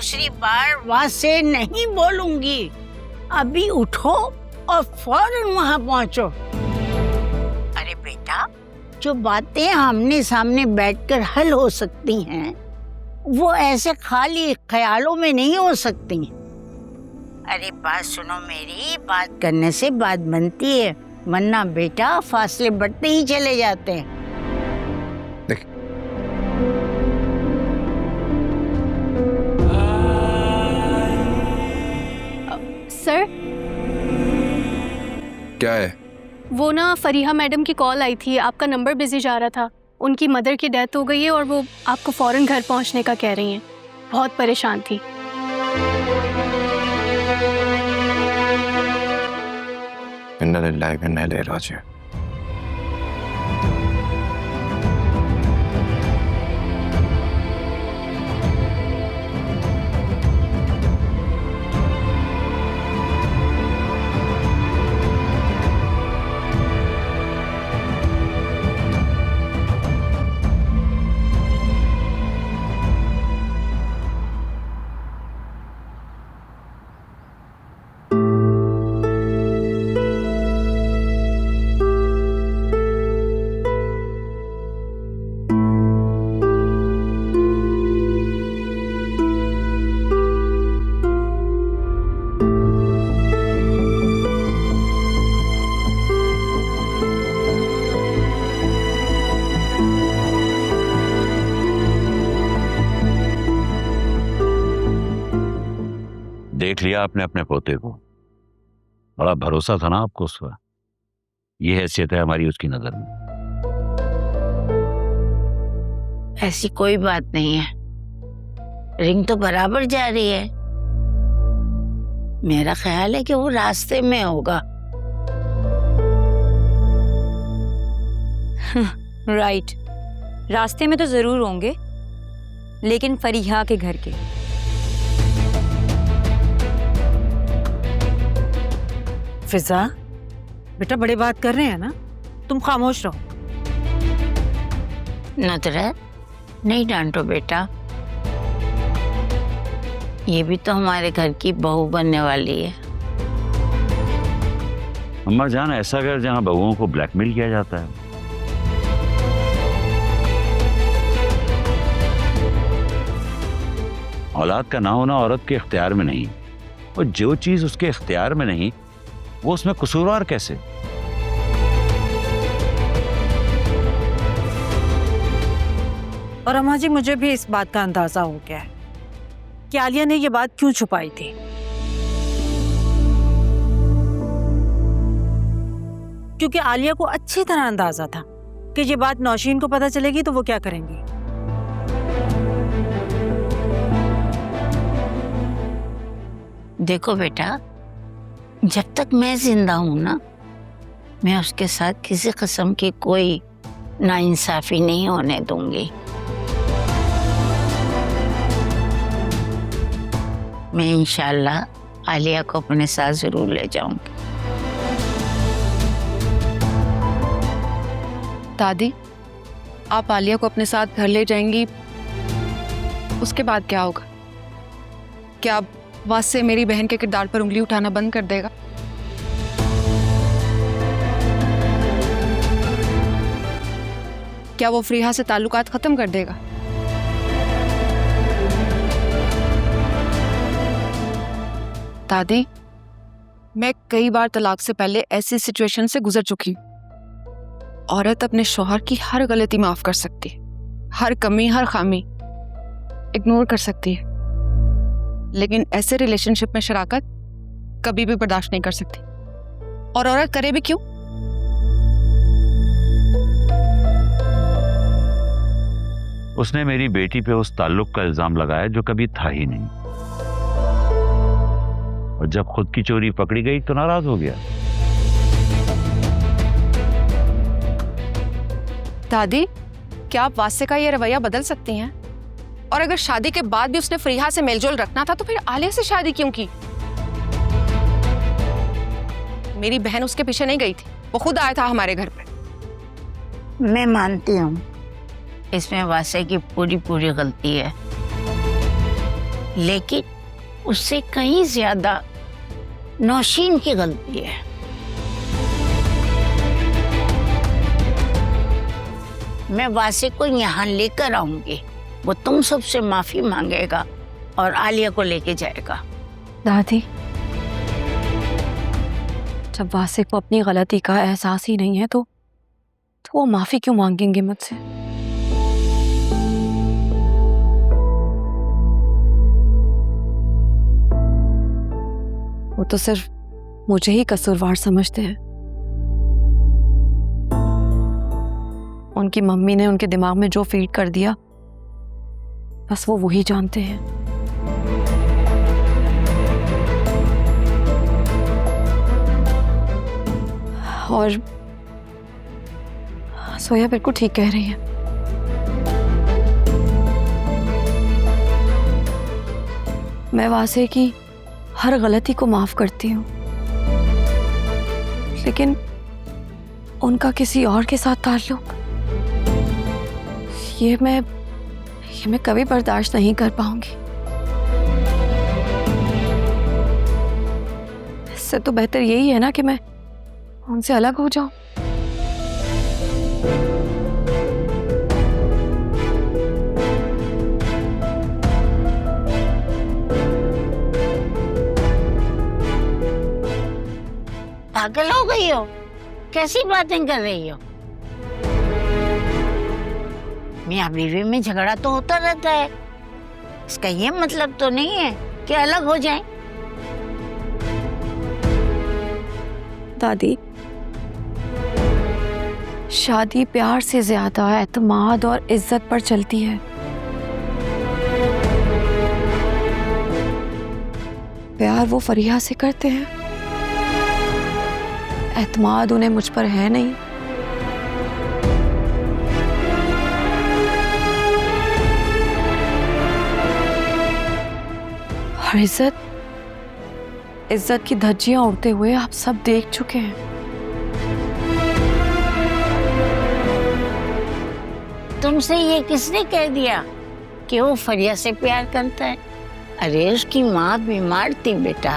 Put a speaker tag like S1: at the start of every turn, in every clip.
S1: दूसरी बार वहाँ से नहीं बोलूंगी। अभी उठो और फौरन वहाँ पहुँचो। अरे बेटा, जो बातें आमने सामने बैठकर हल हो सकती हैं, वो ऐसे खाली ख्यालों में नहीं हो सकती। अरे बात सुनो मेरी, बात करने से बात बनती है, वरना बेटा फासले बढ़ते ही चले जाते हैं।
S2: देख,
S3: सर,
S2: क्या है?
S3: वो ना फरीहा मैडम की कॉल आई थी, आपका नंबर बिजी जा रहा था। उनकी मदर की डेथ हो गई है और वो आपको फौरन घर पहुंचने का कह रही हैं। बहुत परेशान थी।
S2: इन्ना लिल्लाहि व इन्ना इलैहि राजिऊन।
S4: देख लिया आपने अपने पोते को, बड़ा भरोसा था ना आपको उस पर। ये हैसियत है हमारी उसकी नजर में।
S1: ऐसी कोई बात नहीं है, रिंग तो बराबर जा रही है। मेरा ख्याल है कि वो रास्ते में होगा।
S5: राइट, रास्ते में तो जरूर होंगे, लेकिन फरीहा के घर के।
S6: फिजा, बेटा बड़ी बात कर रहे हैं ना, तुम खामोश रहो।
S1: नुसरत, नहीं डांटो बेटा, ये भी तो हमारे घर की बहू बनने वाली है।
S4: अम्मा जान, ऐसा घर जहां बहुओं को ब्लैकमेल किया जाता है। औलाद का ना होना औरत के इख्तियार में नहीं, और जो चीज उसके इख्तियार में नहीं वो उसमें कसूरवार कैसे?
S6: और अम्मा जी, मुझे भी इस बात का अंदाजा हो गया है कि आलिया ने ये बात क्यों छुपाई थी। क्योंकि आलिया को अच्छी तरह अंदाजा था कि ये बात नौशीन को पता चलेगी तो वो क्या करेंगी।
S1: देखो बेटा, जब तक मैं जिंदा हूं ना, मैं उसके साथ किसी किस्म की कोई नाइंसाफी नहीं होने दूंगी। मैं इंशाल्लाह आलिया को अपने साथ जरूर ले जाऊंगी।
S7: दादी, आप आलिया को अपने साथ घर ले जाएंगी, उसके बाद क्या होगा? क्या वास्ते मेरी बहन के किरदार पर उंगली उठाना बंद कर देगा? क्या वो फरीहा से ताल्लुकात खत्म कर देगा? दादी, मैं कई बार तलाक से पहले ऐसी सिचुएशन से गुजर चुकी हूं। औरत अपने शौहर की हर गलती माफ कर सकती है, हर कमी, हर खामी इग्नोर कर सकती है, लेकिन ऐसे रिलेशनशिप में शराकत कभी भी बर्दाश्त नहीं कर सकती। और औरत करे भी क्यों?
S4: उसने मेरी बेटी पे उस ताल्लुक का इल्जाम लगाया जो कभी था ही नहीं, और जब खुद की चोरी पकड़ी गई तो नाराज हो गया।
S7: दादी, क्या आप वास्ते का ये रवैया बदल सकती हैं? और अगर शादी के बाद भी उसने फरीहा से मेलजोल रखना था तो फिर आलिया से शादी क्यों की? मेरी बहन उसके पीछे नहीं गई थी, वो खुद आया था हमारे घर पे।
S1: मैं मानती हूँ इसमें वासे की पूरी गलती है, लेकिन उससे कहीं ज्यादा नौशीन की गलती है। मैं वासे को यहाँ लेकर आऊंगी, वो तुम सबसे माफी मांगेगा और आलिया को लेके जाएगा।
S7: दादी, जब वासे को अपनी गलती का एहसास ही नहीं है तो वो माफी क्यों मांगेंगे मुझसे? वो तो सिर्फ मुझे ही कसूरवार समझते हैं। उनकी मम्मी ने उनके दिमाग में जो फीड कर दिया बस वो वही जानते हैं। और सोया बिल्कुल ठीक कह रही है। मैं वासे की हर गलती को माफ करती हूँ, लेकिन उनका किसी और के साथ ताल्लुक, ये मैं कभी बर्दाश्त नहीं कर पाऊंगी। इससे तो बेहतर यही है ना कि मैं उनसे अलग हो जाऊं।
S1: पागल हो गई हो? कैसी बातें कर रही हो? मियां बीवी में झगड़ा तो होता रहता है, इसका ये मतलब तो नहीं है कि अलग हो जाएं।
S7: दादी, शादी प्यार से ज्यादा एतमाद और इज्जत पर चलती है। प्यार वो फरिया से करते हैं, एतमाद उन्हें मुझ पर है नहीं। और इज्जत की धज्जियां उड़ते हुए आप सब देख चुके हैं।
S1: तुमसे ये किसने कह दिया कि वो फरिया से प्यार करता है? अरे उसकी माँ बीमार थी बेटा,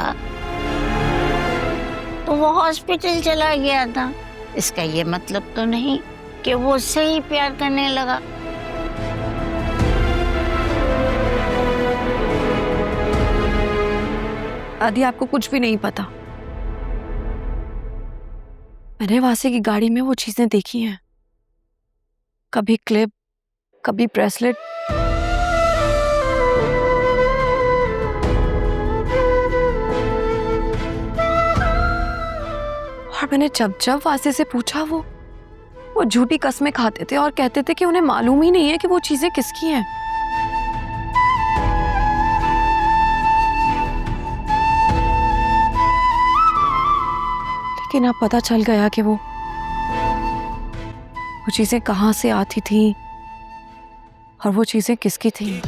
S1: तो वो हॉस्पिटल चला गया था। इसका ये मतलब तो नहीं कि वो उससे ही प्यार करने लगा।
S7: आदि, आपको कुछ भी नहीं पता। मैंने वासे की गाड़ी में वो चीजें देखी हैं, कभी क्लिप, कभी ब्रेसलेट। और मैंने जब वासे से पूछा, वो झूठी कस्में खाते थे और कहते थे कि उन्हें मालूम ही नहीं है कि वो चीजें किसकी हैं। लेकिन अब पता चल गया कि वो चीजें कहाँ से आती थी और वो चीजें किसकी थी।